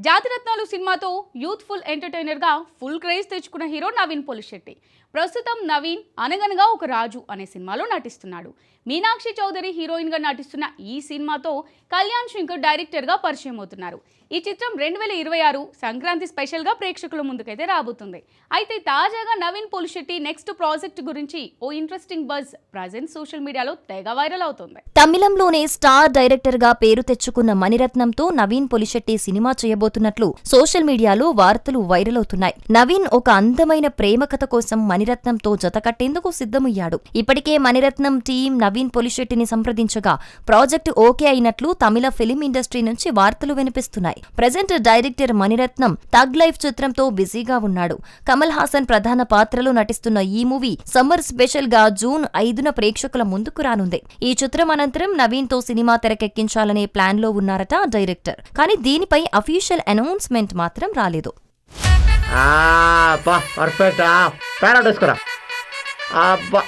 జాతిరత్నాలు సినిమాతో youthful entertainer గా full craze తెచ్చుకున్న హీరో నవీన్ పోలిశెట్టి ప్రస్తుతం నవీన్ అనగనగా ఒక రాజు అనే సినిమాలో నటిస్తున్నాడు. మీనాక్షి చౌదరి హీరోయిన్ గా నటిస్తున్న ఈ సినిమాతో కళ్యాణ్ శంకర్ డైరెక్టర్ గా పరిచయం అవుతున్నారు. ఈ చిత్రం 2026 సంక్రాంతి స్పెషల్ గా ప్రేక్షకుల ముందుకైతే రాబోతుంది. అయితే తాజాగా నవీన్ పోలిశెట్టి నెక్స్ట్ ప్రాజెక్ట్ గురించి ఓ ఇంట్రెస్టింగ్ బజ్ ప్రజెంట్ సోషల్ మీడియాలో తెగ వైరల్ అవుతుంది. తమిళంలోనే స్టార్ డైరెక్టర్ గా పేరు తెచ్చుకున్న మణిరత్నంతో నవీన్ పోలిశెట్టి సినిమా చేయబోతున్నట్లు సోషల్ మీడియాలో వార్తలు వైరల్ అవుతున్నాయి. నవీన్ ఒక అందమైన ప్రేమ కథ కోసం మణిరత్నంతో జతకట్టేందుకు సిద్ధమయ్యాడు. ఇప్పటికే Mani Ratnam team Naveen పోలిశెట్టిని సంప్రదించగా project okay అయినట్లు తమిళ ఫిలిం ఇండస్ట్రీ నుంచి వార్తలు వినిపిస్తున్నాయి. Present director Mani Ratnam tug life చిత్రంతో బిజీగా ఉన్నాడు. కమల్ హాసన్ ప్రధాన పాత్రలో నటిస్తున్న ఈ మూవీ సమ్మర్ స్పెషల్ గా జూన్ 5న ప్రేక్షకుల ముందుకు రానుంది. ఈ చిత్రం అనంతరం నవీన్ తో సినిమా తెరకెక్కించాలనే ప్లాన్ లో ఉన్నారట డైరెక్టర్. కానీ దీనిపై అఫీషియల్ అనౌన్స్మెంట్ మాత్రం రాలేదు. పర్ఫెక్ట్.